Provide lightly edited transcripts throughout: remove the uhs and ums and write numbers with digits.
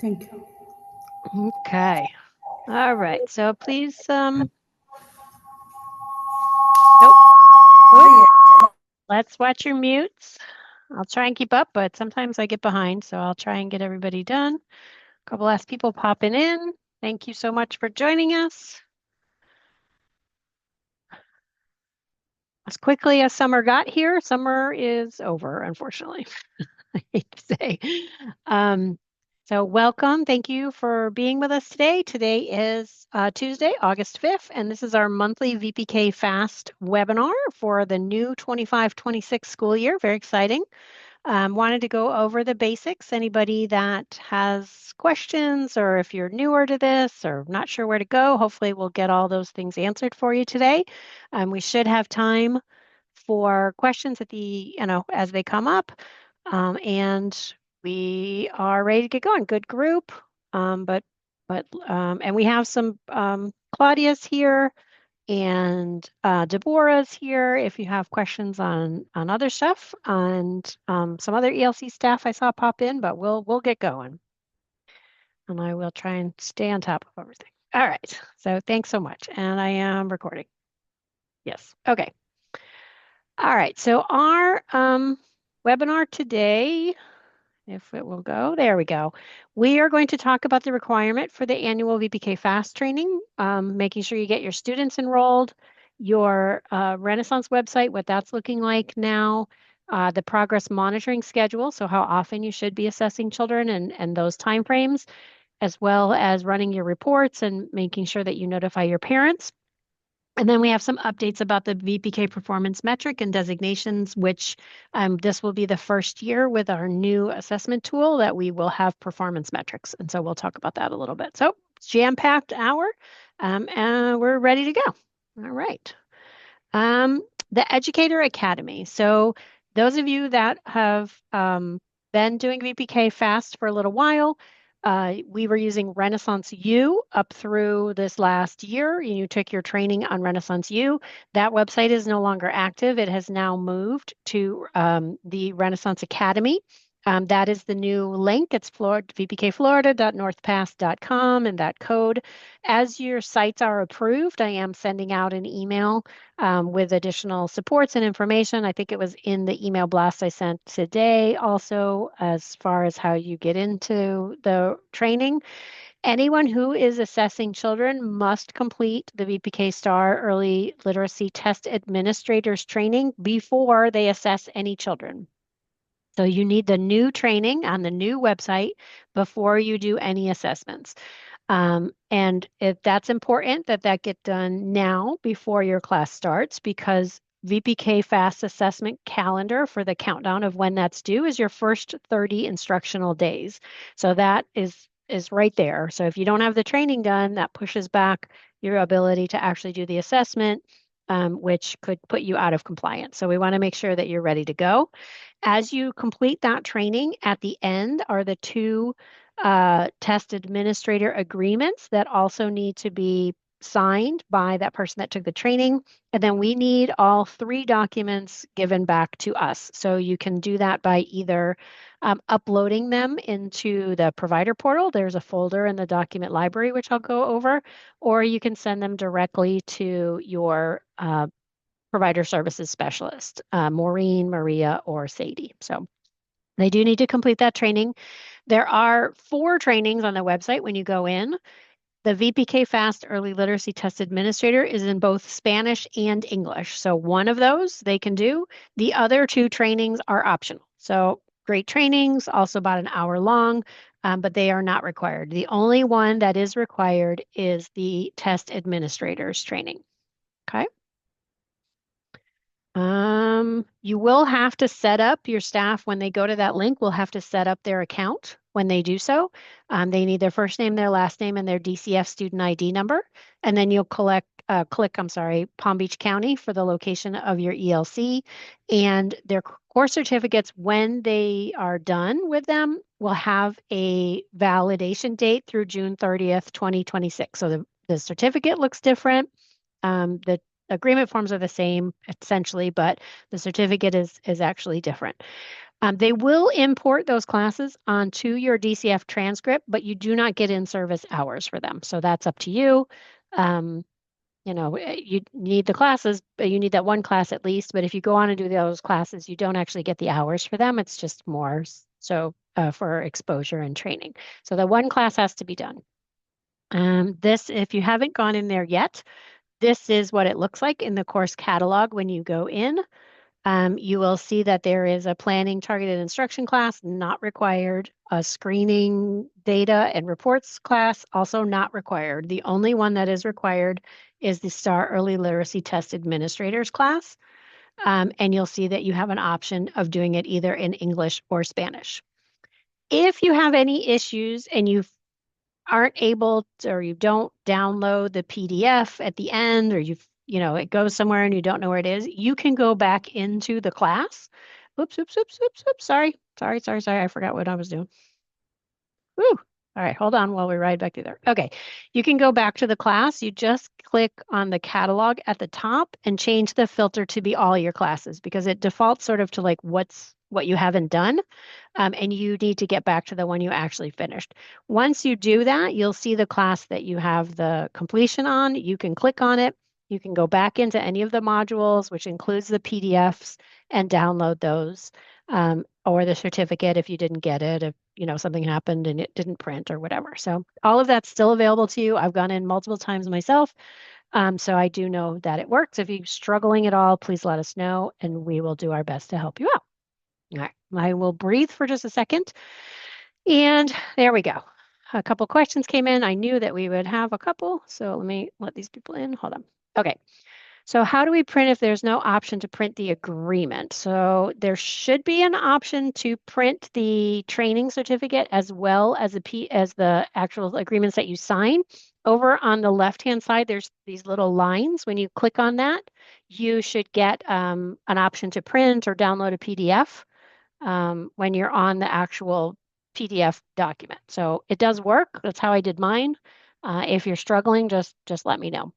Thank you. Okay. All right. So please, nope. Oop. Let's watch your mutes. I'll try and keep up, but sometimes I get behind, so I'll try and get everybody done. A couple last people popping in. Thank you so much for joining us. As quickly as summer got here, summer is over, unfortunately. I hate to say. Um, so welcome. Thank you for being with us today. Today is Tuesday, August 5th, and this is our monthly VPK Fast webinar for the new 25-26 school year. Very exciting. Wanted to go over the basics. Anybody that has questions, or if you're newer to this or not sure where to go, hopefully we'll get all those things answered for you today. We should have time for questions at as they come up. And we are ready to get going. Good group. And we have some Claudia's here and Deborah's here if you have questions on other stuff and some other ELC staff I saw pop in, but we'll get going. And I will try and stay on top of everything. All right. So thanks so much. And I am recording. Yes. Okay. All right. So our webinar today, if it will go, there we go. We are going to talk about the requirement for the annual VPK FAST training, making sure you get your students enrolled, your Renaissance website, what that's looking like now, the progress monitoring schedule, so how often you should be assessing children and those timeframes, as well as running your reports and making sure that you notify your parents. And then we have some updates about the VPK performance metric and designations, which this will be the first year with our new assessment tool that we will have performance metrics. And so we'll talk about that a little bit. So jam-packed hour, and we're ready to go. All right. The Educator Academy. So those of you that have been doing VPK fast for a little while, we were using Renaissance U up through this last year. You took your training on Renaissance U. That website is no longer active. It has now moved to the Renaissance Academy. That is the new link. It's vpkflorida.northpass.com and that code. As your sites are approved, I am sending out an email with additional supports and information. I think it was in the email blast I sent today also, as far as how you get into the training. Anyone who is assessing children must complete the VPK STAR Early Literacy Test Administrators training before they assess any children. So you need the new training on the new website before you do any assessments. And if that's important that that get done now before your class starts, because VPK Fast Assessment Calendar for the countdown of when that's due is your first 30 instructional days. So that is right there. So if you don't have the training done, that pushes back your ability to actually do the assessment, which could put you out of compliance. So we want to make sure that you're ready to go. As you complete that training, at the end are the two test administrator agreements that also need to be signed by that person that took the training. And then we need all three documents given back to us. So you can do that by either uploading them into the provider portal. There's a folder in the document library, which I'll go over, or you can send them directly to your provider services specialist, Maureen, Maria, or Sadie. So they do need to complete that training. There are 4 trainings on the website when you go in. The VPK Fast Early Literacy Test Administrator is in both Spanish and English. So one of those they can do. The other 2 trainings are optional. So great trainings, also about an hour long, but they are not required. The only one that is required is the test administrators training. Okay. You will have to set up your staff when they go to that link, will have to set up their account when they do so. They need their first name, their last name, and their DCF student ID number. And then you'll click Palm Beach County for the location of your ELC. And their course certificates, when they are done with them, will have a validation date through June 30th, 2026. So the certificate looks different. The agreement forms are the same essentially, but the certificate is actually different. They will import those classes onto your DCF transcript, but you do not get in-service hours for them. So that's up to you. Um, you need the classes, but you need that one class at least. But if you go on and do those classes, you don't actually get the hours for them. It's just more so for exposure and training. So the one class has to be done. If you haven't gone in there yet, this is what it looks like in the course catalog when you go in. You will see that there is a planning targeted instruction class, not required. A screening data and reports class, also not required. The only one that is required is the STAR Early Literacy Test Administrators class. And you'll see that you have an option of doing it either in English or Spanish. If you have any issues and you aren't able to, or you don't download the PDF at the end, or it goes somewhere and you don't know where it is, you can go back into the class. Oops. Sorry. I forgot what I was doing. Woo. All right, hold on while we ride back through there. Okay, you can go back to the class. You just click on the catalog at the top and change the filter to be all your classes because it defaults sort of to like what you haven't done. And you need to get back to the one you actually finished. Once you do that, you'll see the class that you have the completion on. You can click on it. You can go back into any of the modules, which includes the PDFs, and download those, or the certificate if you didn't get it, if something happened and it didn't print or whatever. So all of that's still available to you. I've gone in multiple times myself. So I do know that it works. If you're struggling at all, please let us know and we will do our best to help you out. All right, I will breathe for just a second. And there we go. A couple questions came in. I knew that we would have a couple. So let me let these people in. Hold on. Okay. So how do we print if there's no option to print the agreement? So there should be an option to print the training certificate as well as the actual agreements that you sign. Over on the left-hand side, there's these little lines. When you click on that, you should get an option to print or download a PDF when you're on the actual PDF document. So it does work. That's how I did mine. If you're struggling, just let me know.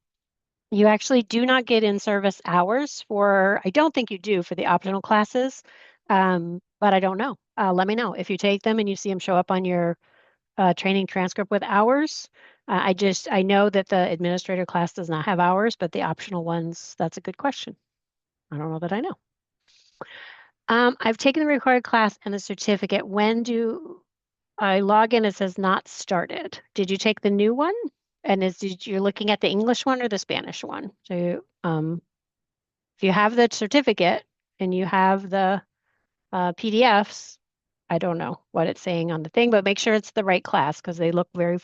You actually do not get in-service hours I don't think you do for the optional classes, but I don't know. Let me know if you take them and you see them show up on your training transcript with hours. I know that the administrator class does not have hours, but the optional ones, that's a good question. I don't know that I know. I've taken the required class and the certificate. When do I log in? It says not started. Did you take the new one? And you're looking at the English one or the Spanish one? So if you have the certificate and you have the PDFs, I don't know what it's saying on the thing, but make sure it's the right class because they look very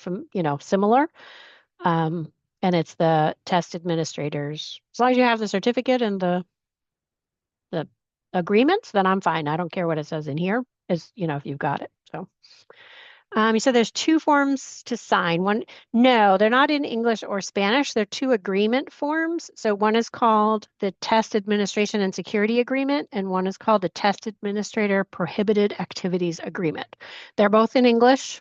similar. And it's the test administrators. As long as you have the certificate and the agreements, then I'm fine. I don't care what it says in here, if you've got it. So you said there's two forms to sign. No, they're not in English or Spanish. They're two agreement forms. So one is called the Test Administration and Security Agreement, and one is called the Test Administrator Prohibited Activities Agreement. They're both in English.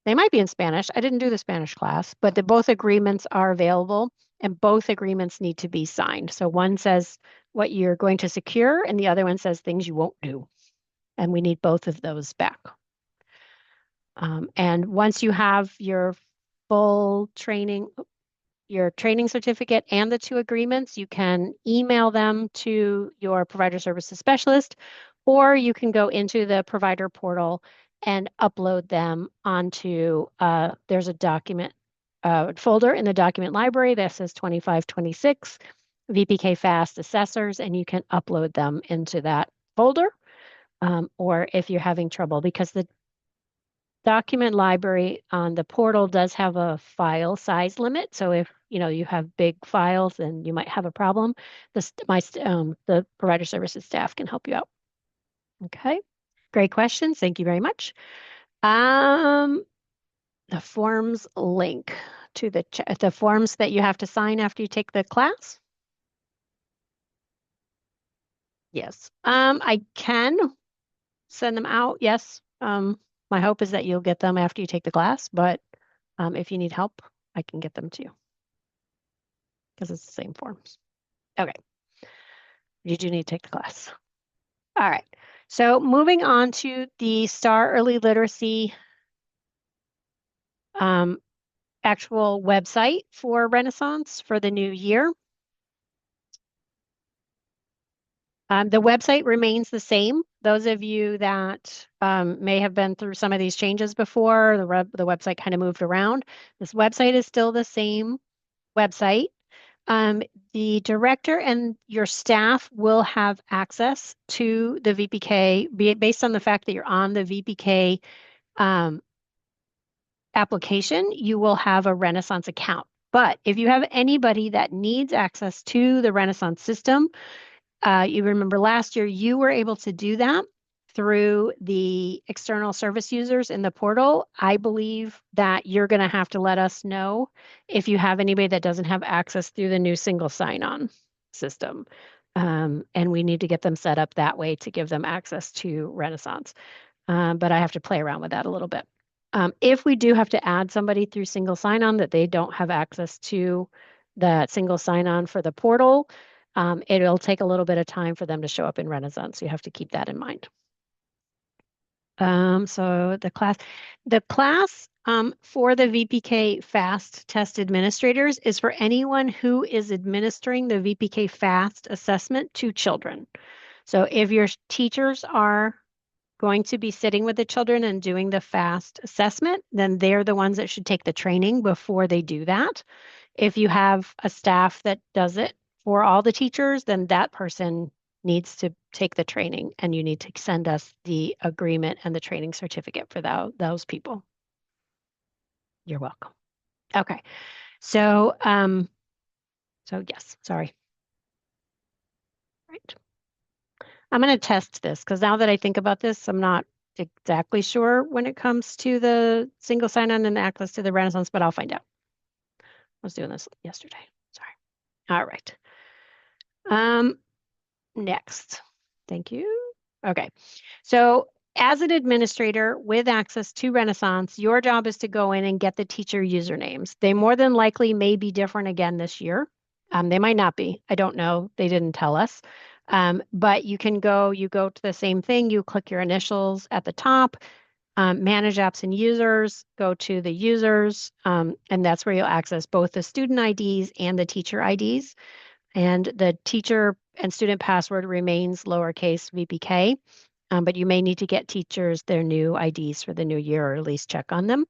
They might be in Spanish. I didn't do the Spanish class, but both agreements are available, and both agreements need to be signed. So one says what you're going to secure, and the other one says things you won't do. And we need both of those back. And once you have your full training, your training certificate and the two agreements, you can email them to your provider services specialist, or you can go into the provider portal and upload them onto, there's a document folder in the document library that says 2526 VPK Fast Assessors, and you can upload them into that folder. Or if you're having trouble, because the document library on the portal does have a file size limit. So if you have big files, then you might have a problem. The provider services staff can help you out. Okay, great questions. Thank you very much. The forms link to the forms that you have to sign after you take the class. Yes, I can send them out. Yes. My hope is that you'll get them after you take the class, but if you need help, I can get them to you because it's the same forms. Okay. You do need to take the class. All right. So moving on to the STAR Early Literacy um, actual website for Renaissance for the new year. The website remains the same. Those of you that may have been through some of these changes before, the website kind of moved around. This website is still the same website. Um, the director and your staff will have access to the VPK based on the fact that you're on the VPK um, application, you will have a Renaissance account. But if you have anybody that needs access to the Renaissance system, you remember last year you were able to do that through the external service users in the portal. I believe that you're going to have to let us know if you have anybody that doesn't have access through the new single sign-on system. And we need to get them set up that way to give them access to Renaissance. But I have to play around with that a little bit. If we do have to add somebody through single sign-on that they don't have access to that single sign-on for the portal, it'll take a little bit of time for them to show up in Renaissance. You have to keep that in mind. So the class for the VPK FAST test administrators is for anyone who is administering the VPK FAST assessment to children. So if your teachers are going to be sitting with the children and doing the FAST assessment, then they're the ones that should take the training before they do that. If you have a staff that does it for all the teachers, then that person needs to take the training and you need to send us the agreement and the training certificate for those people. You're welcome. Okay. So, yes, sorry. Right. I'm going to test this because now that I think about this, I'm not exactly sure when it comes to the single sign-on and access to the Renaissance, but I'll find out. I was doing this yesterday. Sorry. All right. Next. Thank you. Okay. So as an administrator with access to Renaissance, your job is to go in and get the teacher usernames. They more than likely may be different again this year. They might not be. I don't know. They didn't tell us. But you go to the same thing. You click your initials at the top, manage apps and users, go to the users, and that's where you'll access both the student IDs and the teacher IDs. And the teacher and student password remains lowercase VPK, but you may need to get teachers their new IDs for the new year or at least check on them.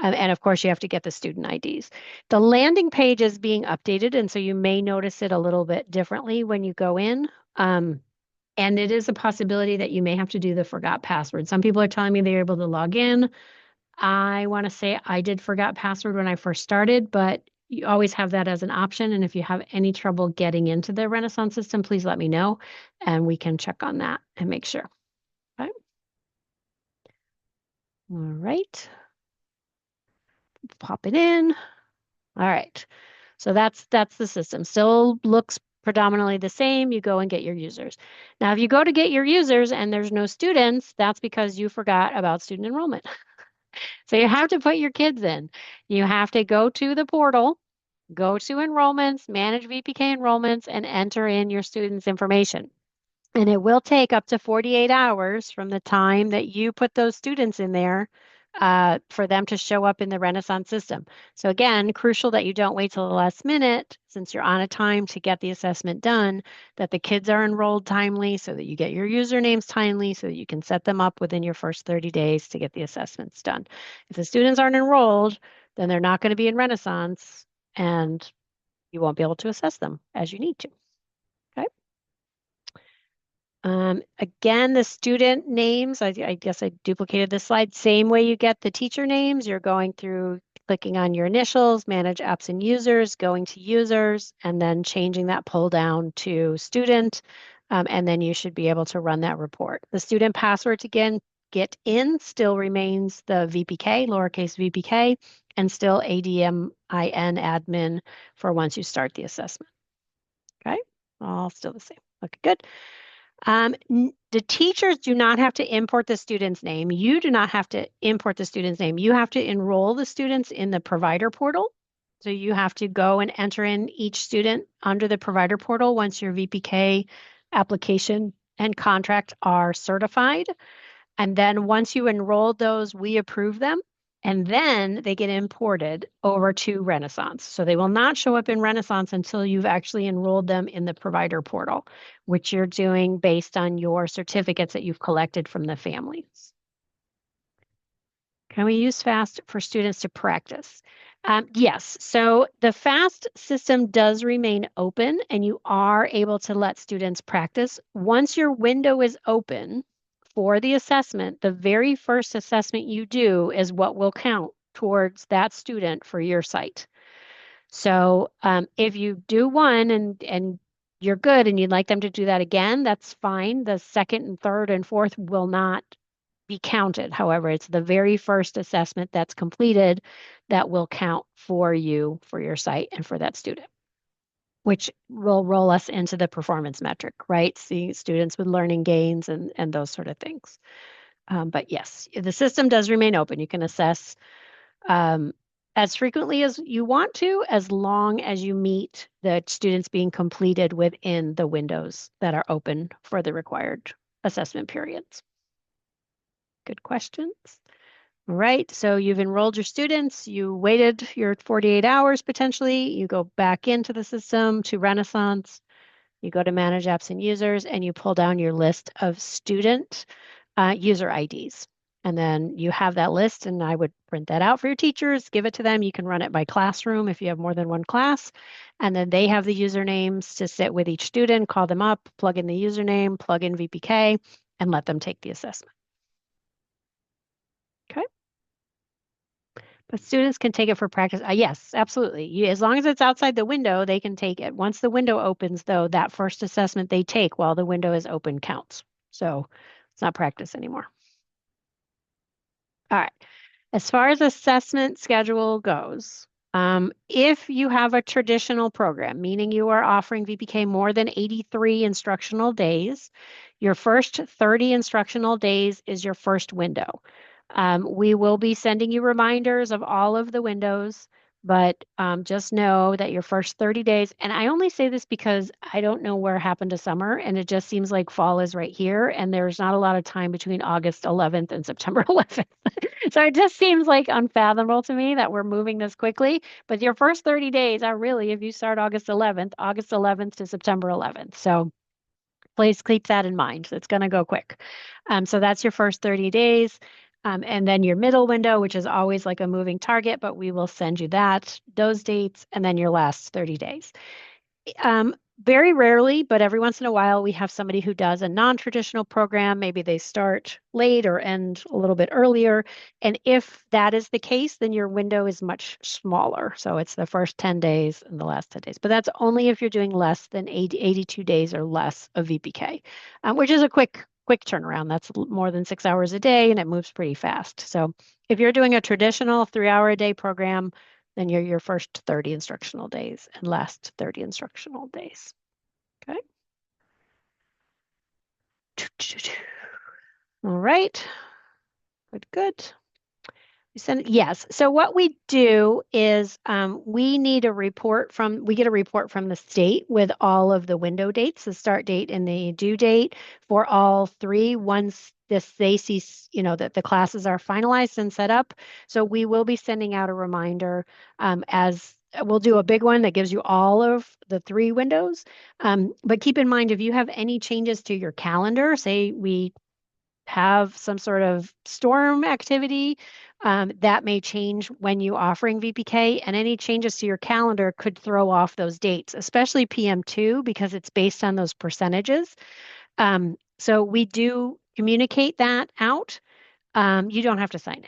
And of course, you have to get the student IDs. The landing page is being updated, and so you may notice it a little bit differently when you go in. And it is a possibility that you may have to do the forgot password. Some people are telling me they're able to log in. I want to say I did forgot password when I first started, but you always have that as an option. And if you have any trouble getting into the Renaissance system, please let me know and we can check on that and make sure. Okay. All right. Pop it in. All right. So that's the system. Still looks predominantly the same. You go and get your users. Now, if you go to get your users and there's no students, that's because you forgot about student enrollment. So you have to put your kids in. You have to go to the portal, go to enrollments, manage VPK enrollments, and enter in your students' information. And it will take up to 48 hours from the time that you put those students in there for them to show up in the Renaissance system. So again, crucial that you don't wait till the last minute, since you're on a time to get the assessment done, that the kids are enrolled timely so that you get your usernames timely so that you can set them up within your first 30 days to get the assessments done. If the students aren't enrolled, then they're not going to be in Renaissance and you won't be able to assess them as you need to. Okay. Again, the student names, I guess I duplicated this slide. Same way you get the teacher names, you're going through clicking on your initials, manage apps and users, going to users, and then changing that pull down to student. And then you should be able to run that report. The student password to get in still remains the VPK, lowercase VPK, and still ADMIN admin for once you start the assessment. Okay, all still the same. Okay, good. The teachers do not have to import the student's name. You do not have to import the student's name. You have to enroll the students in the provider portal. So you have to go and enter in each student under the provider portal once your VPK application and contract are certified. And then once you enroll those, we approve them. And then they get imported over to Renaissance. So they will not show up in Renaissance until you've actually enrolled them in the provider portal, which you're doing based on your certificates that you've collected from the families. Can we use FAST for students to practice? Yes. So the FAST system does remain open and you are able to let students practice. Once your window is open for the assessment, the very first assessment you do is what will count towards that student for your site. So if you do one and you're good and you'd like them to do that again, that's fine. The second and third and fourth will not be counted. However, it's the very first assessment that's completed that will count for you, for your site, and for that student, which will roll us into the performance metric, right? See students with learning gains and those sort of things. But yes, the system does remain open. You can assess as frequently as you want to, as long as you meet the students being completed within the windows that are open for the required assessment periods. Good questions. All right, so you've enrolled your students, you waited your 48 hours potentially, you go back into the system to Renaissance, you go to Manage Apps and Users, and you pull down your list of student user IDs. And then you have that list, and I would print that out for your teachers, give it to them. You can run it by classroom if you have more than one class. And then they have the usernames to sit with each student, call them up, plug in the username, plug in VPK, and let them take the assessment. Okay. But students can take it for practice. Yes, absolutely. As long as it's outside the window, they can take it. Once the window opens, though, that first assessment they take while the window is open counts. So it's not practice anymore. All right. As far as assessment schedule goes, if you have a traditional program, meaning you are offering VPK more than 83 instructional days, your first 30 instructional days is your first window. We will be sending you reminders of all of the windows, but just know that your first 30 days, and I only say this because I don't know where happened to summer, and it just seems like fall is right here, and there's not a lot of time between August 11th and September 11th. So it just seems like unfathomable to me that we're moving this quickly, but your first 30 days are really, if you start August 11th to September 11th. So please keep that in mind. It's going to go quick. So that's your first 30 days. And then your middle window, which is always like a moving target, but we will send you those dates, and then your last 30 days. Very rarely, but every once in a while, we have somebody who does a non-traditional program. Maybe they start late or end a little bit earlier. And if that is the case, then your window is much smaller. So it's the first 10 days and the last 10 days. But that's only if you're doing less than 82 days or less of VPK, which is a quick turnaround. That's more than 6 hours a day, and it moves pretty fast. So if you're doing a traditional 3-hour a day program, then you're your first 30 instructional days and last 30 instructional days. Okay. All right. Good. Yes. So what we do is we get a report from the state with all of the window dates, the start date and the due date for all three once they see, that the classes are finalized and set up. So we will be sending out a reminder as we'll do a big one that gives you all of the three windows. But keep in mind, if you have any changes to your calendar, say we have some sort of storm activity, that may change when you offering VPK, and any changes to your calendar could throw off those dates, especially PM2 because it's based on those percentages. So we do communicate that out. You don't have to sign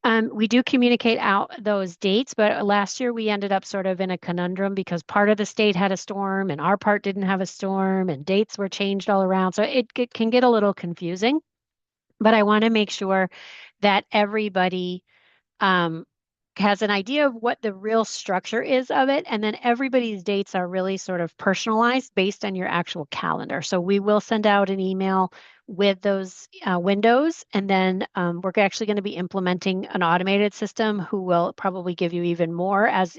in. We do communicate out those dates, but last year we ended up sort of in a conundrum because part of the state had a storm and our part didn't have a storm, and dates were changed all around. So it can get a little confusing. But I want to make sure that everybody has an idea of what the real structure is of it. And then everybody's dates are really sort of personalized based on your actual calendar. So we will send out an email with those windows. And then we're actually going to be implementing an automated system who will probably give you even more as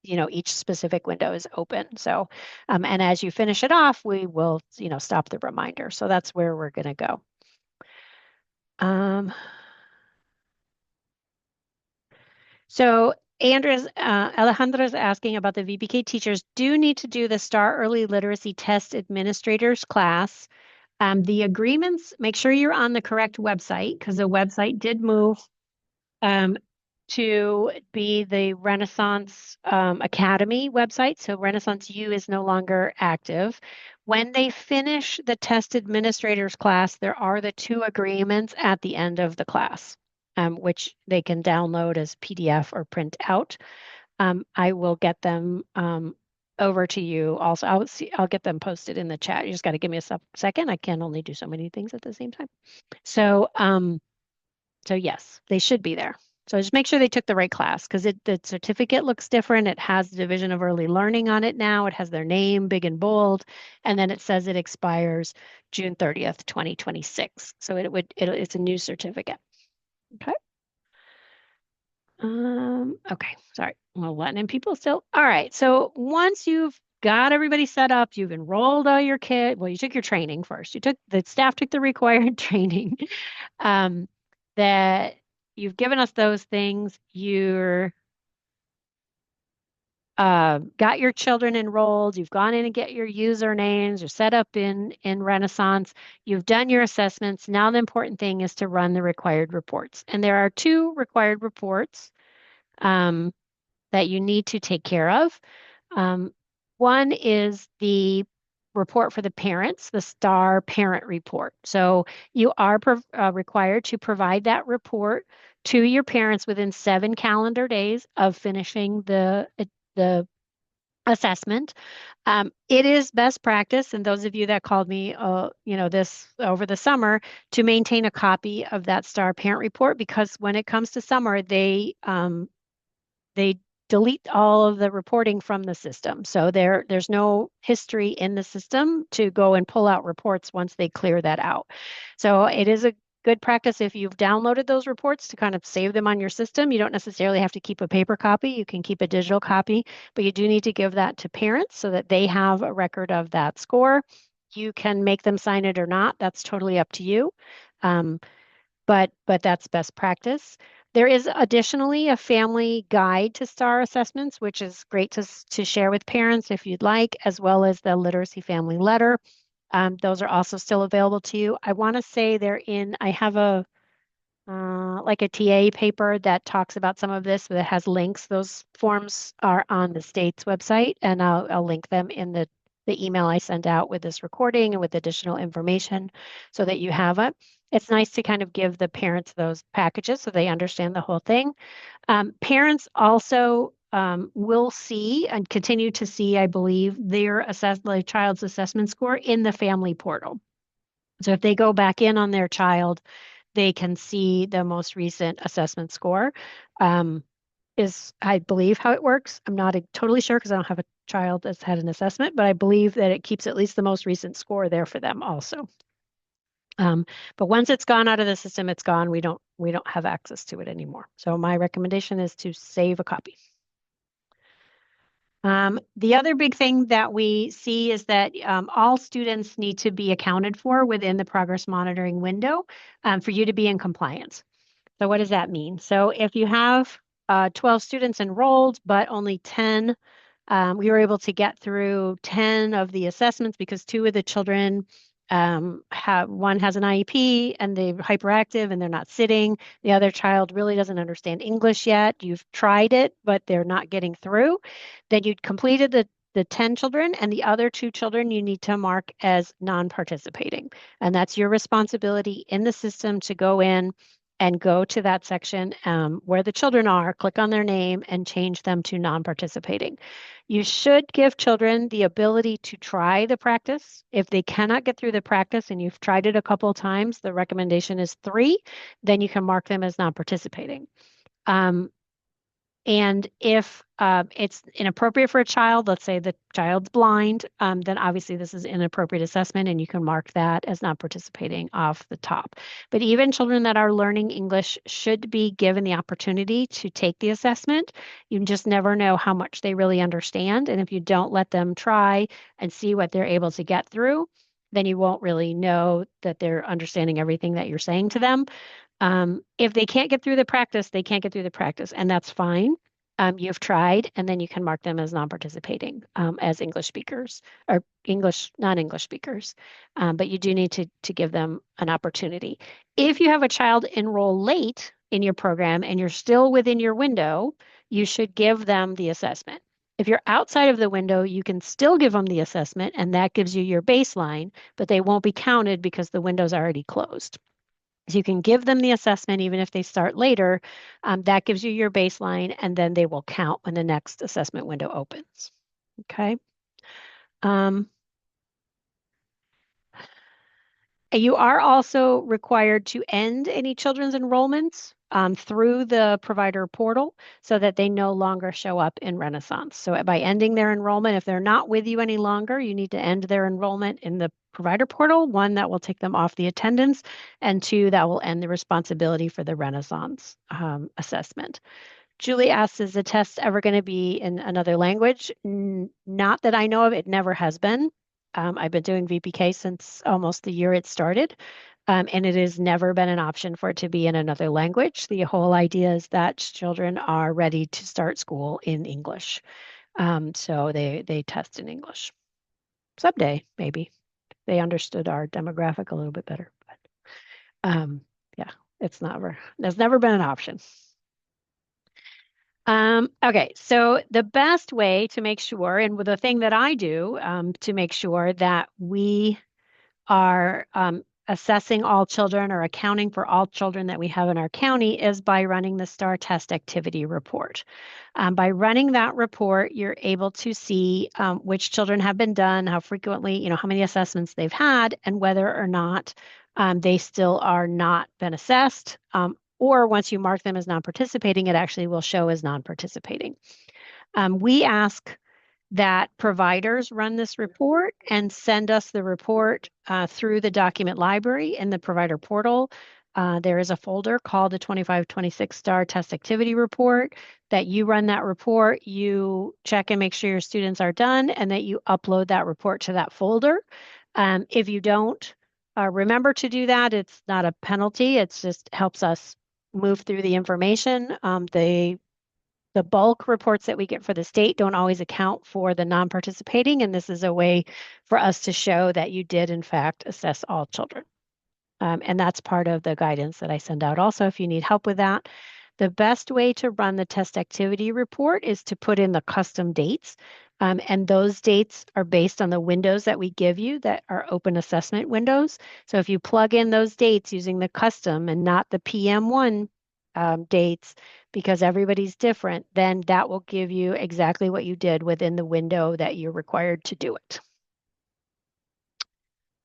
each specific window is open. So, and as you finish it off, we will, stop the reminder. So that's where we're going to go. So Alejandra's asking about the VPK teachers do need to do the Star Early Literacy Test Administrators class. The agreements, make sure you're on the correct website because the website did move um, to be the Renaissance Academy website. So Renaissance U is no longer active. When they finish the test administrators class, there are the two agreements at the end of the class, which they can download as PDF or print out. I will get them over to you. Also, I'll get them posted in the chat. You just got to give me a second. I can only do so many things at the same time. So, so yes, they should be there. So just make sure they took the right class because the certificate looks different. It has the Division of Early Learning on it now. It has their name big and bold, and then it says it expires June 30th, 2026. So it's a new certificate. Okay. Okay, sorry. Well, letting in people still. All right. So once you've got everybody set up, you've enrolled all your kids. Well, you took your training first. The staff took the required training. Um, that you've given us those things. You're got your children enrolled. You've gone in and get your usernames. You're set up in Renaissance. You've done your assessments. Now the important thing is to run the required reports. And there are two required reports. That you need to take care of. One is the report for the parents, the STAR parent report. So you are required to provide that report to your parents within 7 calendar days of finishing the assessment. It is best practice, and those of you that called me, this over the summer, to maintain a copy of that STAR parent report because when it comes to summer, they delete all of the reporting from the system. So there's no history in the system to go and pull out reports once they clear that out. So it is a good practice if you've downloaded those reports to kind of save them on your system. You don't necessarily have to keep a paper copy. You can keep a digital copy, but you do need to give that to parents so that they have a record of that score. You can make them sign it or not. That's totally up to you. But that's best practice. There is additionally a family guide to STAR assessments, which is great to share with parents if you'd like, as well as the literacy family letter. Those are also still available to you. I want to say I have like a TA paper that talks about some of this that has links. Those forms are on the state's website, and I'll link them in the email I send out with this recording and with additional information so that you have it. It's nice to kind of give the parents those packages so they understand the whole thing. Parents also will see and continue to see, I believe, their child's assessment score in the family portal. So if they go back in on their child, they can see the most recent assessment score. Is, I believe, how it works. I'm not totally sure because I don't have a child that's had an assessment, but I believe that it keeps at least the most recent score there for them also. But once it's gone out of the system, it's gone. We don't have access to it anymore. So my recommendation is to save a copy. The other big thing that we see is that all students need to be accounted for within the progress monitoring window for you to be in compliance. So what does that mean? So if you have 12 students enrolled, but only 10, we were able to get through 10 of the assessments because 2 of the children one has an IEP and they're hyperactive and they're not sitting. The other child really doesn't understand English yet. You've tried it, but they're not getting through. Then you completed the 10 children, and the other 2 children you need to mark as non-participating. And that's your responsibility in the system to go in and go to that section where the children are, click on their name, and change them to non-participating. You should give children the ability to try the practice. If they cannot get through the practice and you've tried it a couple of times, the recommendation is 3, then you can mark them as non-participating. And if it's inappropriate for a child, let's say the child's blind, then obviously this is inappropriate assessment and you can mark that as not participating off the top. But even children that are learning English should be given the opportunity to take the assessment. You just never know how much they really understand. And if you don't let them try and see what they're able to get through, then you won't really know that they're understanding everything that you're saying to them. If they can't get through the practice, they can't get through the practice, and that's fine. You've tried, and then you can mark them as non-participating as English speakers or English, non-English speakers. But you do need to give them an opportunity. If you have a child enroll late in your program and you're still within your window, you should give them the assessment. If you're outside of the window, you can still give them the assessment, and that gives you your baseline, but they won't be counted because the window's already closed. So you can give them the assessment even if they start later. That gives you your baseline, and then they will count when the next assessment window opens. Okay. Um, you are also required to end any children's enrollments through the provider portal so that they no longer show up in Renaissance. So by ending their enrollment, if they're not with you any longer, you need to end their enrollment in the provider portal. One, that will take them off the attendance, and two, that will end the responsibility for the Renaissance assessment. Julie asks, is the test ever going to be in another language? Not that I know of. It never has been. I've been doing VPK since almost the year it started, and it has never been an option for it to be in another language. The whole idea is that children are ready to start school in English. So they test in English. Someday, maybe. They understood our demographic a little bit better. But yeah, there's never been an option. Okay, so the best way to make sure, and the thing that I do to make sure that we are assessing all children or accounting for all children that we have in our county is by running the STAR test activity report. By running that report, you're able to see which children have been done, how frequently, how many assessments they've had, and whether or not they still are not been assessed. Or once you mark them as non-participating, it actually will show as non-participating. We ask that providers run this report and send us the report through the document library in the provider portal. There is a folder called the 25-26 STAR Test Activity Report that you run that report, you check and make sure your students are done, and that you upload that report to that folder. If you don't remember to do that, it's not a penalty. It just helps us move through the information. The bulk reports that we get for the state don't always account for the non-participating, and this is a way for us to show that you did, in fact, assess all children. And that's part of the guidance that I send out also if you need help with that. The best way to run the test activity report is to put in the custom dates. And those dates are based on the windows that we give you that are open assessment windows. So if you plug in those dates using the custom and not the PM1 dates, because everybody's different, then that will give you exactly what you did within the window that you're required to do it.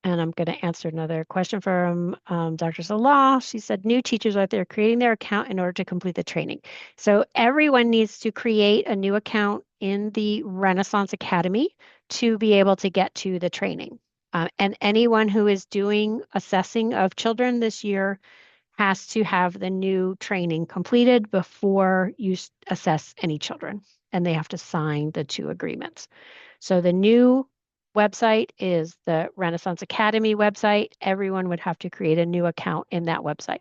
And I'm going to answer another question from Dr. Salah. She said, new teachers out there creating their account in order to complete the training. So everyone needs to create a new account in the Renaissance Academy to be able to get to the training. And anyone who is doing assessing of children this year has to have the new training completed before you assess any children. And they have to sign the two agreements. So the new website is the Renaissance Academy website. Everyone would have to create a new account in that website.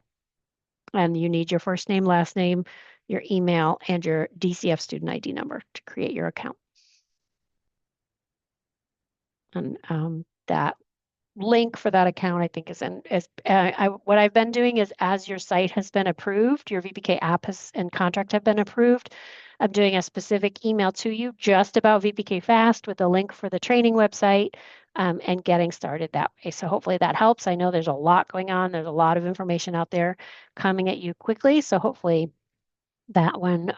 And you need your first name, last name, your email, and your DCF student ID number to create your account. And that link for that account, I think, what I've been doing is as your site has been approved, your VPK app and contract have been approved, I'm doing a specific email to you just about VPK Fast with a link for the training website and getting started that way. So hopefully that helps. I know there's a lot going on. There's a lot of information out there coming at you quickly. So hopefully that one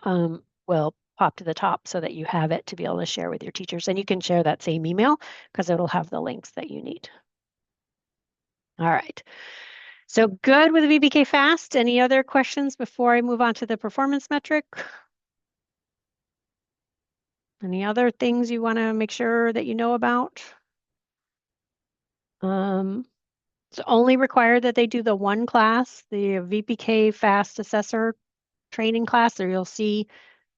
will pop to the top so that you have it to be able to share with your teachers. And you can share that same email because it'll have the links that you need. All right. So good with VPK Fast. Any other questions before I move on to the performance metric? Any other things you want to make sure that you know about? It's only required that they do the one class, the VPK Fast Assessor training class, or you'll see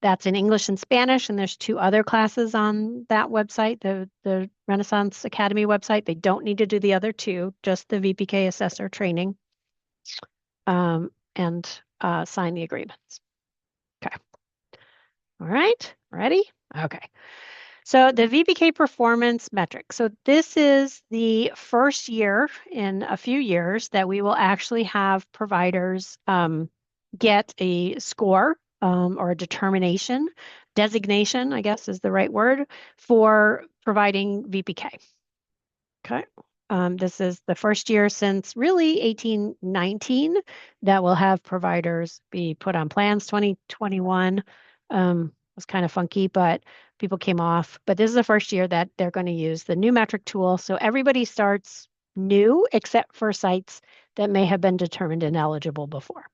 that's in English and Spanish, and there's two other classes on that website, the Renaissance Academy website. They don't need to do the other two, just the VPK Assessor training, and sign the agreements. Okay. All right. Ready? Okay. So the VPK performance metric. So this is the first year in a few years that we will actually have providers get a score or a determination, designation, I guess is the right word, for providing VPK. Okay. This is the first year since really 1819 that will have providers be put on plans. 2021 was kind of funky, but people came off. But this is the first year that they're going to use the new metric tool. So everybody starts new except for sites that may have been determined ineligible before.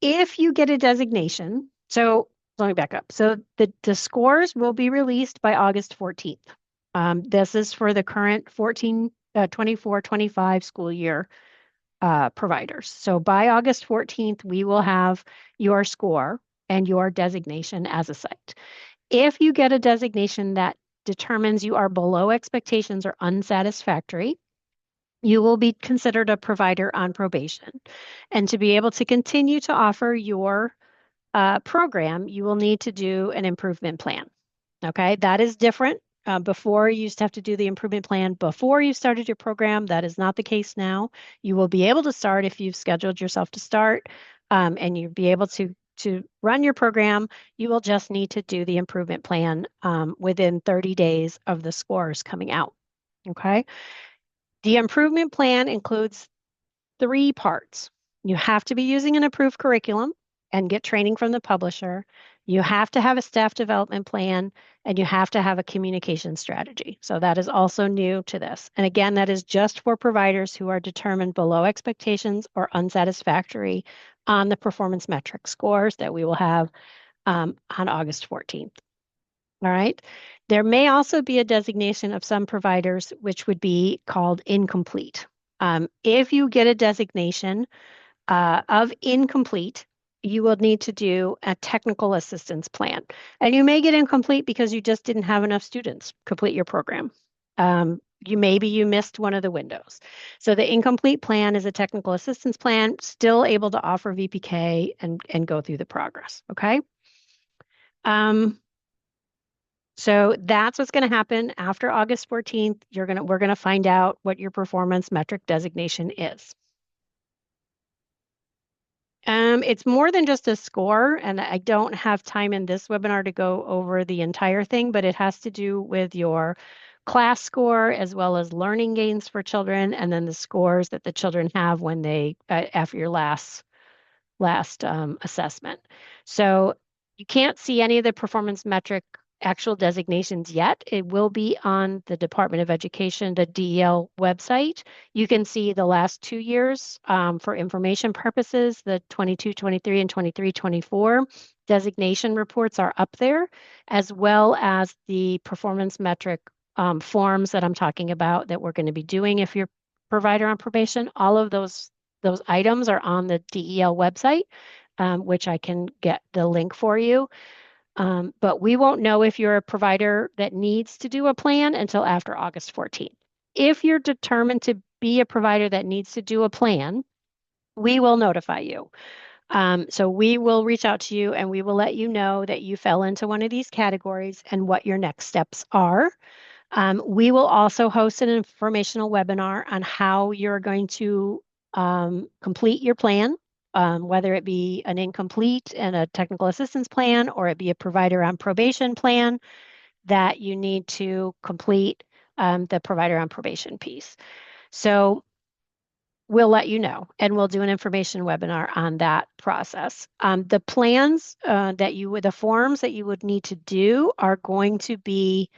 If you get a designation, so let me back up. So the scores will be released by August 14th. This is for the current 24-25 school year providers. So by August 14th, we will have your score and your designation as a site. If you get a designation that determines you are below expectations or unsatisfactory, you will be considered a provider on probation. And to be able to continue to offer your program, you will need to do an improvement plan. Okay, that is different. Before you used to have to do the improvement plan before you started your program. That is not the case now. You will be able to start if you've scheduled yourself to start, and you'll be able to run your program. You will just need to do the improvement plan within 30 days of the scores coming out. Okay. The improvement plan includes 3 parts. You have to be using an approved curriculum and get training from the publisher. You have to have a staff development plan, and you have to have a communication strategy. So that is also new to this. And again, that is just for providers who are determined below expectations or unsatisfactory on the performance metric scores that we will have on August 14th. All right. There may also be a designation of some providers which would be called incomplete. If you get a designation of incomplete, you will need to do a technical assistance plan. And you may get incomplete because you just didn't have enough students complete your program. Maybe you missed one of the windows. So the incomplete plan is a technical assistance plan, still able to offer VPK and go through the progress. Okay. So that's what's going to happen after August 14th. We're going to find out what your performance metric designation is. It's more than just a score, and I don't have time in this webinar to go over the entire thing, but it has to do with your class score as well as learning gains for children, and then the scores that the children have when they after your last assessment. So you can't see any of the performance metric actual designations yet. It will be on the Department of Education, the DEL website. You can see the last 2 years for information purposes. The 22-23 and 23-24 designation reports are up there, as well as the performance metric forms that I'm talking about that we're going to be doing if you're provider on probation. All of those items are on the DEL website, which I can get the link for you. But we won't know if you're a provider that needs to do a plan until after August 14th. If you're determined to be a provider that needs to do a plan, we will notify you. So we will reach out to you and we will let you know that you fell into one of these categories and what your next steps are. We will also host an informational webinar on how you're going to complete your plan, whether it be an incomplete and a technical assistance plan, or it be a provider on probation plan that you need to complete the provider on probation piece. So we'll let you know, and we'll do an information webinar on that process. The plans the forms that you would need to do are going to be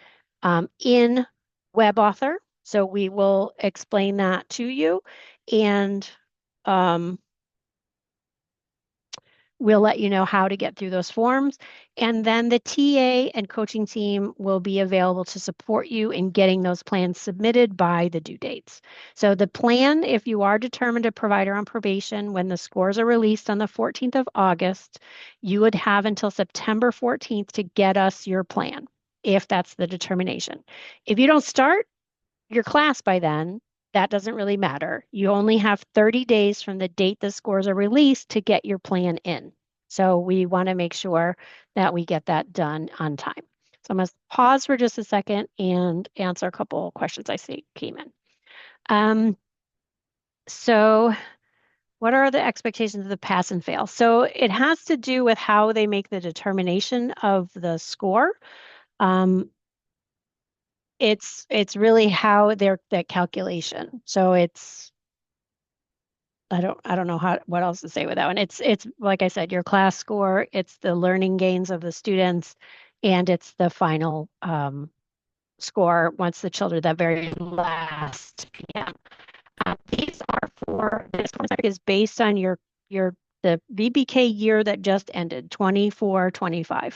in WebAuthor. So we will explain that to you. And we'll let you know how to get through those forms. And then the TA and coaching team will be available to support you in getting those plans submitted by the due dates. So the plan, if you are determined a provider on probation, when the scores are released on the 14th of August, you would have until September 14th to get us your plan, if that's the determination. If you don't start your class by then, that doesn't really matter. You only have 30 days from the date the scores are released to get your plan in. So we want to make sure that we get that done on time. So I'm going to pause for just a second and answer a couple of questions I see came in. So what are the expectations of the pass and fail? So it has to do with how they make the determination of the score. Um, it's really how their that calculation. So it's I don't know what else to say with that one. It's like I said, your class score, it's the learning gains of the students, and it's the final score once the children that very last PM. These are for this one is based on your the VPK year that just ended, 24-25.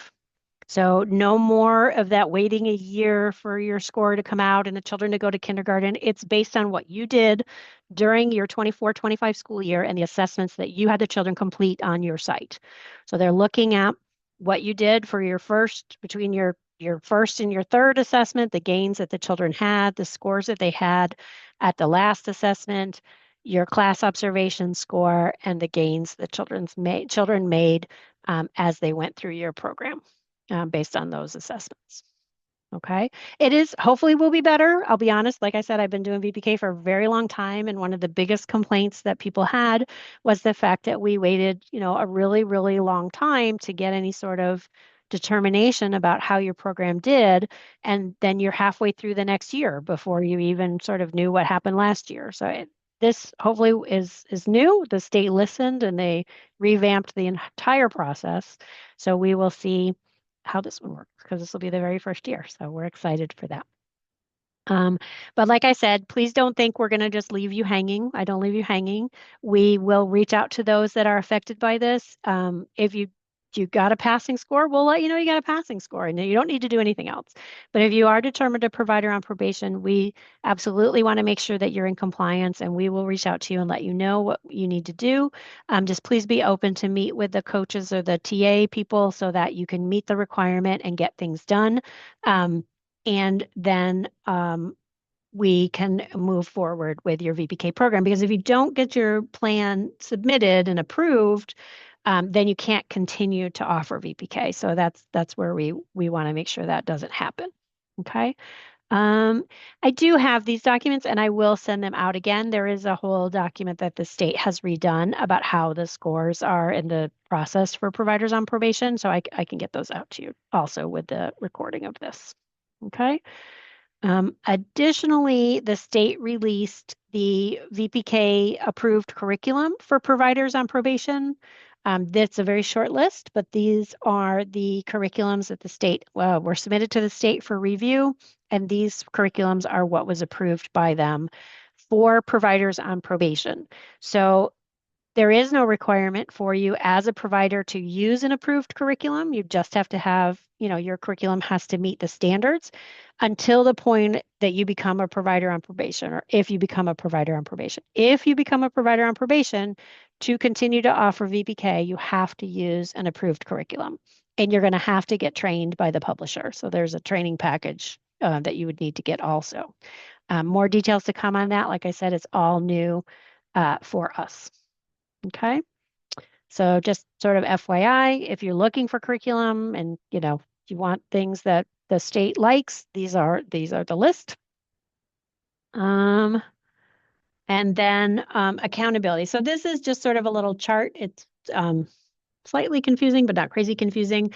So no more of that waiting a year for your score to come out and the children to go to kindergarten. It's based on what you did during your 24-25 school year and the assessments that you had the children complete on your site. So they're looking at what you did for your first, between your first and your third assessment, the gains that the children had, the scores that they had at the last assessment, your class observation score, and the gains the children made as they went through your program based on those assessments. Okay. It is hopefully will be better. I'll be honest. Like I said, I've been doing VPK for a very long time. And one of the biggest complaints that people had was the fact that we waited, a really, really long time to get any sort of determination about how your program did. And then you're halfway through the next year before you even sort of knew what happened last year. So this hopefully is new. The state listened and they revamped the entire process. So we will see how this one works because this will be the very first year. So we're excited for that. Um, but like I said, please don't think we're going to just leave you hanging. I don't leave you hanging. We will reach out to those that are affected by this. If you got a passing score, we'll let you know you got a passing score and you don't need to do anything else. But if you are determined a provider on probation, we absolutely want to make sure that you're in compliance and we will reach out to you and let you know what you need to do. Just please be open to meet with the coaches or the TA people so that you can meet the requirement and get things done. And then we can move forward with your VPK program. Because if you don't get your plan submitted and approved, then you can't continue to offer VPK. So that's where we want to make sure that doesn't happen. Okay. I do have these documents and I will send them out again. There is a whole document that the state has redone about how the scores are in the process for providers on probation. So I can get those out to you also with the recording of this. Okay. Additionally, the state released the VPK approved curriculum for providers on probation. That's a very short list, but these are the curriculums that the state were submitted to the state for review, and these curriculums are what was approved by them for providers on probation. So there is no requirement for you as a provider to use an approved curriculum. You just have to have, your curriculum has to meet the standards until the point that you become a provider on probation, or if you become a provider on probation. If you become a provider on probation, to continue to offer VPK, you have to use an approved curriculum. And you're going to have to get trained by the publisher. So there's a training package that you would need to get also. More details to come on that. Like I said, it's all new for us. Okay. So just sort of FYI, if you're looking for curriculum and you want things that the state likes, these are the list. And then accountability. So this is just sort of a little chart. It's slightly confusing, but not crazy confusing.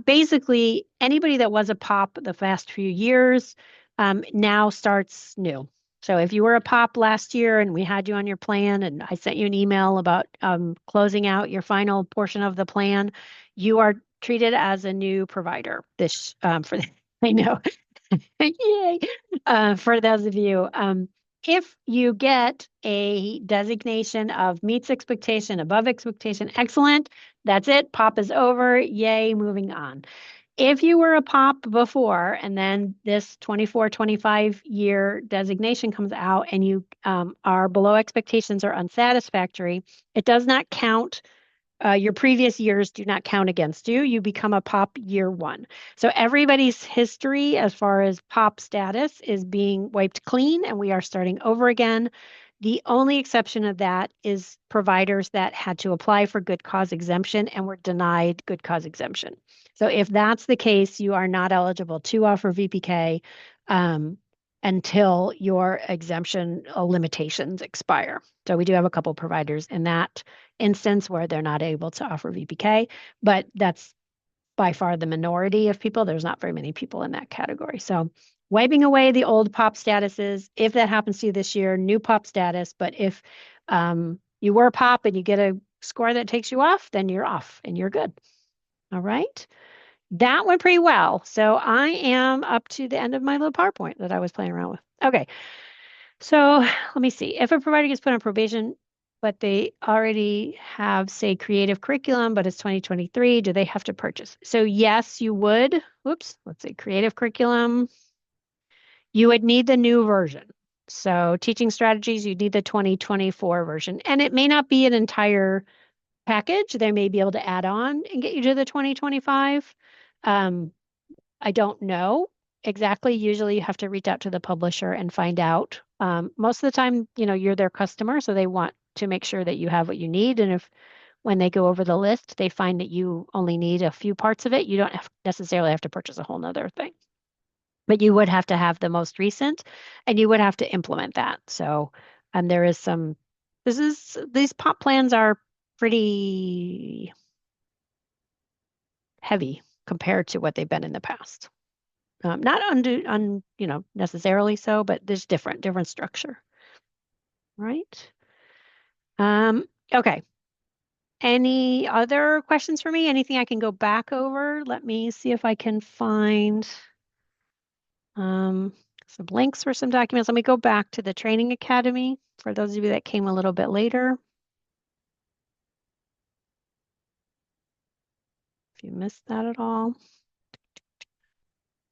Basically, anybody that was a POP the past few years now starts new. So if you were a POP last year and we had you on your plan and I sent you an email about closing out your final portion of the plan, you are treated as a new provider. This for I know, yay! For those of you. If you get a designation of meets expectation, above expectation, excellent, that's it. POP is over. Yay, moving on. If you were a POP before and then this 24, 25-year designation comes out and you are below expectations or unsatisfactory, it does not count. Your previous years do not count against you. You become a POP year one. So everybody's history as far as POP status is being wiped clean and we are starting over again. The only exception of that is providers that had to apply for good cause exemption and were denied good cause exemption. So if that's the case, you are not eligible to offer VPK um, until your exemption limitations expire. So we do have a couple providers in that instance where they're not able to offer VPK, but that's by far the minority of people. There's not very many people in that category. So wiping away the old POP statuses, if that happens to you this year, new POP status. But if you were POP and you get a score that takes you off, then you're off and you're good. All right. That went pretty well. So I am up to the end of my little PowerPoint that I was playing around with. Okay. So let me see. If a provider gets put on probation, but they already have, say, creative curriculum, but it's 2023, do they have to purchase? So yes, you would. Whoops, let's see, creative curriculum. You would need the new version. So teaching strategies, you need the 2024 version. And it may not be an entire package. They may be able to add on and get you to the 2025. Um, I don't know exactly. Usually you have to reach out to the publisher and find out. Most of the time, you're their customer, so they want to make sure that you have what you need. And if when they go over the list, they find that you only need a few parts of it, you don't necessarily have to purchase a whole nother thing. But you would have to have the most recent and you would have to implement that. So, and there is some, these POP plans are pretty heavy compared to what they've been in the past. Not necessarily so, but there's different structure, right? Okay. Any other questions for me? Anything I can go back over? Let me see if I can find um, some links for some documents. Let me go back to the Training Academy for those of you that came a little bit later. If you missed that at all.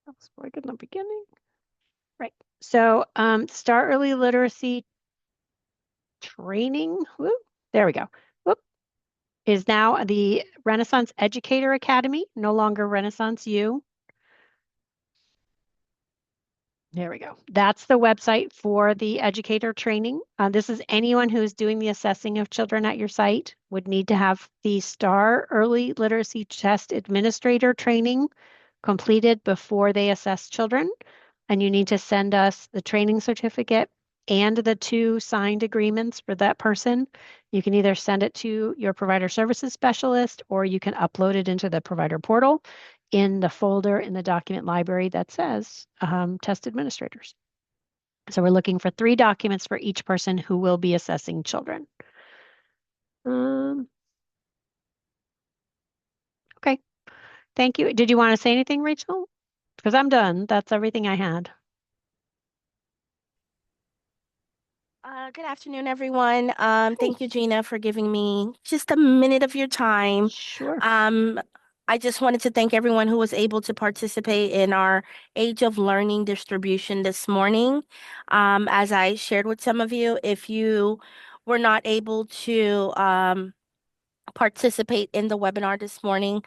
That was very good in the beginning. Right. So Start Early Literacy Training. Whoop, there we go. Whoop, is now the Renaissance Educator Academy, no longer Renaissance U. There we go. That's the website for the educator training. This is anyone who's doing the assessing of children at your site would need to have the STAR Early Literacy Test Administrator training completed before they assess children. And you need to send us the training certificate and the 2 signed agreements for that person. You can either send it to your provider services specialist or you can upload it into the provider portal in the folder in the document library that says test administrators. So we're looking for 3 documents for each person who will be assessing children. Okay, thank you. Did you want to say anything, Rachel? Because I'm done. That's everything I had. Good afternoon, everyone. Hi. Thank you, Gina, for giving me just a minute of your time. Sure. Um, I just wanted to thank everyone who was able to participate in our Age of Learning distribution this morning. As I shared with some of you, if you were not able to participate in the webinar this morning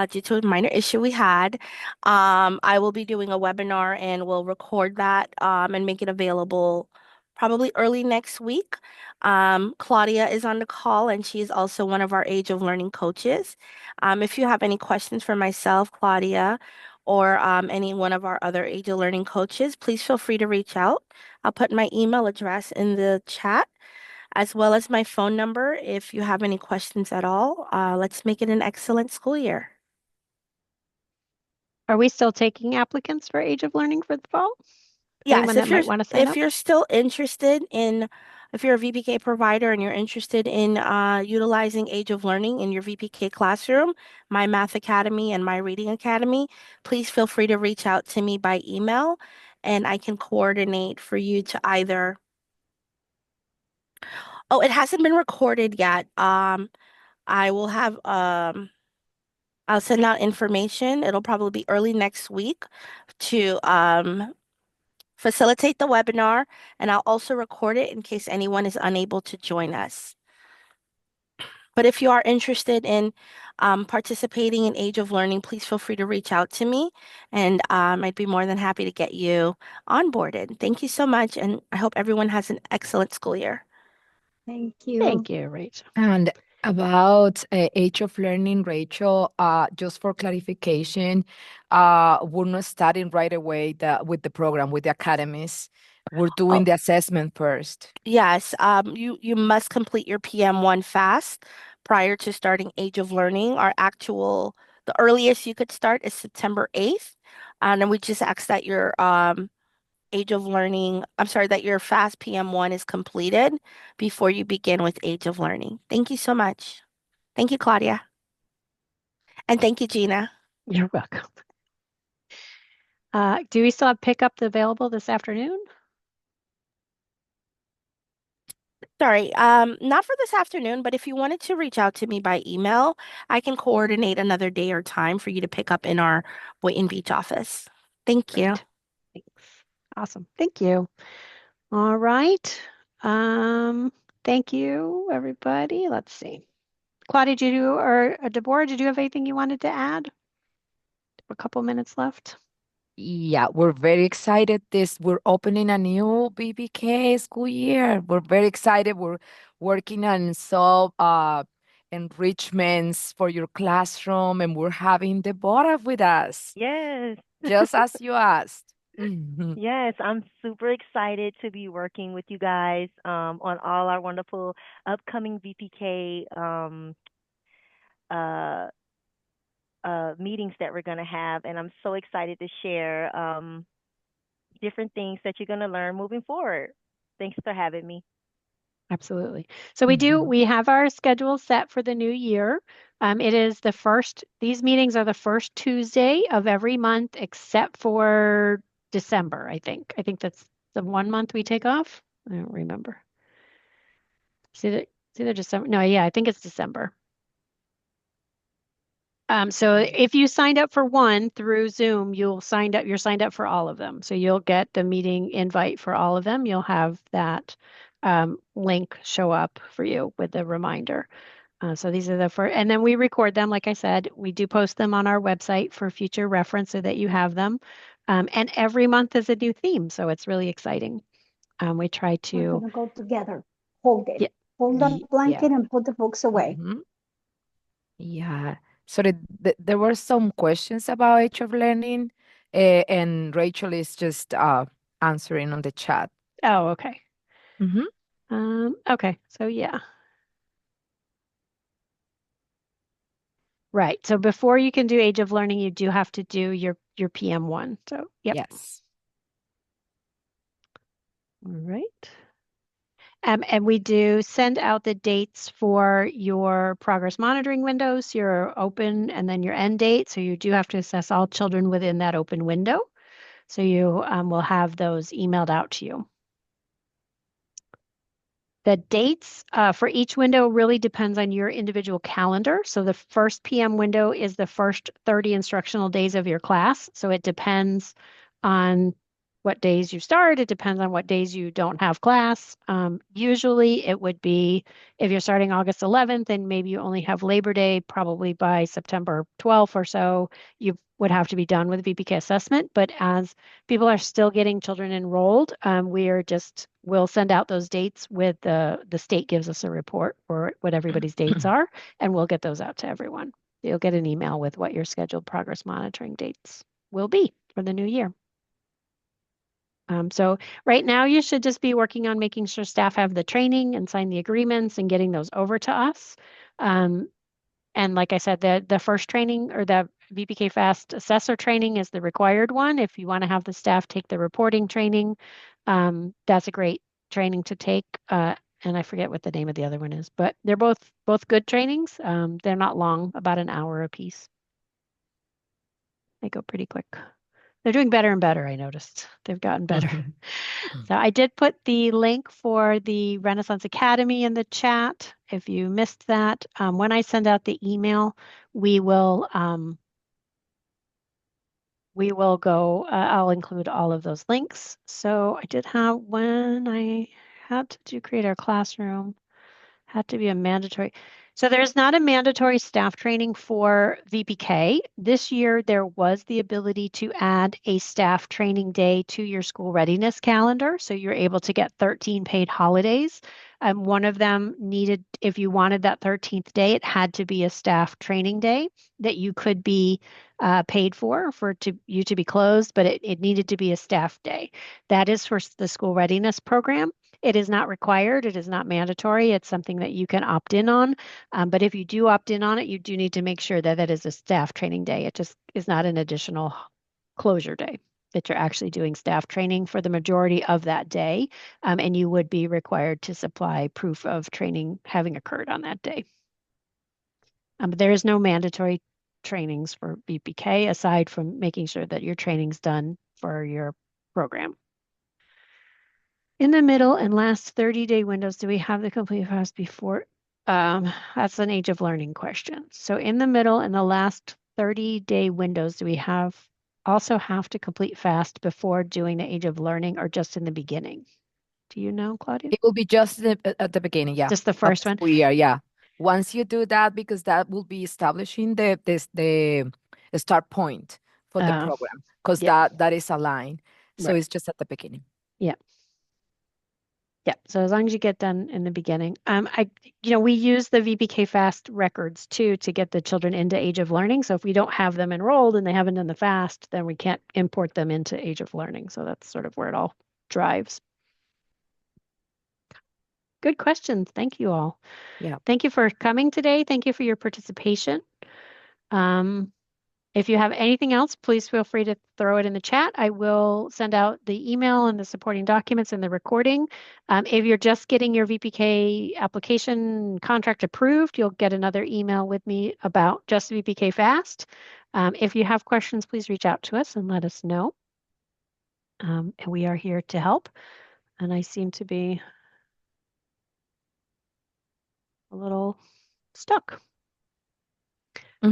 due to a minor issue we had. I will be doing a webinar and we'll record that and make it available probably early next week. Claudia is on the call and she is also one of our Age of Learning coaches. If you have any questions for myself, Claudia, or any one of our other Age of Learning coaches, please feel free to reach out. I'll put my email address in the chat as well as my phone number if you have any questions at all. Let's make it an excellent school year. Are we still taking applicants for Age of Learning for the fall? Yes, Anyone that might want to sign if up? you're still interested in if you're a VPK provider and you're interested in utilizing Age of Learning in your VPK classroom, My Math Academy and My Reading Academy, please feel free to reach out to me by email and I can coordinate for you to either Oh, it hasn't been recorded yet. I will have I'll send out information. It'll probably be early next week to facilitate the webinar, and I'll also record it in case anyone is unable to join us. But if you are interested in participating in Age of Learning, please feel free to reach out to me, and I'd be more than happy to get you onboarded. Thank you so much, and I hope everyone has an excellent school year. Thank Thank you. you, Rachel. And about age of learning, Rachel, just for clarification, we're not starting right away with the program, with the academies. We're doing Oh, the assessment first. yes, you must complete your PM1 fast prior to starting Age of Learning. The earliest you could start is September 8th. And then we just ask that your Age of Learning, I'm sorry, that your fast PM1 is completed before you begin with Age of Learning. Thank you so much. Thank you, Claudia. And thank you, Gina. You're welcome. Do we still have pickup available this afternoon? Sorry, not for this afternoon, but if you wanted to reach out to me by email, I can coordinate another day or time for you to pick up in our Boynton Beach office. Thank you. Great. Thanks. Awesome. Thank you. All right. Um, Thank you, everybody. Let's see. Claudia, or Deborah, did you have anything you wanted to add? A couple minutes left. Yeah, we're very excited. We're opening a new VPK school year. We're very excited. We're working on some enrichments for your classroom, and we're having Deborah with us, Yes. just as you asked. Mhm. Yes, I'm super excited to be working with you guys on all our wonderful upcoming VPK uh, meetings that we're going to have. And I'm so excited to share different things that you're going to learn moving forward. Thanks for having me. Absolutely. So Mhm. we have our schedule set for the new year. It is these meetings are the first Tuesday of every month except for December, I think. I think that's the one month we take off. I don't remember. It's either December. No, yeah, I think it's December. So if you signed up for one through Zoom, you're signed up for all of them. So you'll get the meeting invite for all of them. You'll have that link show up for you with the reminder. So these are the first, and then we record them. Like I said, we do post them on our website for future reference so that you have them. And every month is a new theme, so it's really exciting. We try We're to, gonna go together. Hold it. yeah, Hold the Yeah. blanket and put the books away. Mhm. Yeah. So there were some questions about age of learning, and Rachel is just answering on the chat. oh, okay. Hmm. Okay, so yeah. Right. So before you can do Age of Learning, you do have to do your PM1. So, yep. Yes. All right. And we do send out the dates for your progress monitoring windows, your open and then your end date. So you do have to assess all children within that open window. So you will have those emailed out to you. The dates for each window really depends on your individual calendar. So the first PM window is the first 30 instructional days of your class. So it depends on what days you start. It depends on what days you don't have class. Usually it would be if you're starting August 11th and maybe you only have Labor Day, probably by September 12th or so, you would have to be done with VPK assessment. But as people are still getting children enrolled. We'll send out those dates with the state gives us a report for what everybody's dates are, and we'll get those out to everyone. You'll get an email with what your scheduled progress monitoring dates will be for the new year. So right now you should just be working on making sure staff have the training and sign the agreements and getting those over to us. Um, and like I said, the first training or the VPK Fast assessor training is the required one. If you want to have the staff take the reporting training, that's a great training to take. And I forget what the name of the other one is, but they're both good trainings. They're not long, about an hour a piece. They go pretty quick. They're doing better and better, I noticed. They've gotten better. So I did put the link for the Renaissance Academy in the chat. If you missed that, when I send out the email, we will go, I'll include all of those links. So I did have when I had to create our classroom, had to be a mandatory. So there's not a mandatory staff training for VPK. This year, there was the ability to add a staff training day to your school readiness calendar. So you're able to get 13 paid holidays. One of them needed, if you wanted that 13th day, it had to be a staff training day that you could be paid for you to be closed, but it needed to be a staff day. That is for the school readiness program. It is not required. It is not mandatory. It's something that you can opt in on. But if you do opt in on it, you do need to make sure that that is a staff training day. It just is not an additional closure day, that you're actually doing staff training for the majority of that day. And you would be required to supply proof of training having occurred on that day. But there is no mandatory trainings for VPK aside from making sure that your training's done for your program. In the middle and last 30-day windows, do we have the complete fast before? That's an age of learning question. So in the middle and the last 30-day windows, do we also have to complete fast before doing the age of learning or just in the beginning? Do you know, Claudia? It will be just at the beginning, yeah. Just the Of first the one? school year, yeah. Once you do that, because that will be establishing the start point for the program, because Yeah, that is aligned. So right. it's just at the beginning. Yeah. Yeah, so as long as you get done in the beginning, we use the VPK Fast records too to get the children into Age of Learning. So if we don't have them enrolled and they haven't done the fast, then we can't import them into Age of Learning. So that's sort of where it all drives. Good questions. Thank you all. Yeah. Thank you for coming today. Thank you for your participation. If you have anything else, please feel free to throw it in the chat. I will send out the email and the supporting documents and the recording. If you're just getting your VPK application contract approved, you'll get another email with me about just VPK Fast. If you have questions, please reach out to us and let us know. And we are here to help. And I seem to be a little stuck. So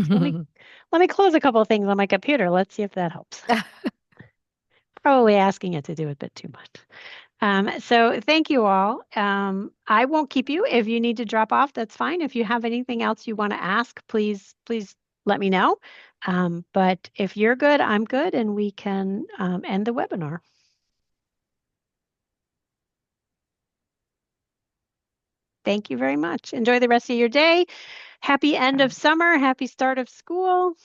let me close a couple of things on my computer. Let's see if that helps. Probably asking it to do a bit too much. So thank you all. I won't keep you. If you need to drop off, that's fine. If you have anything else you want to ask, please let me know. But if you're good, I'm good, and we can end the webinar. Thank you very much. Enjoy the rest of your day. Happy end of summer. Happy start of school.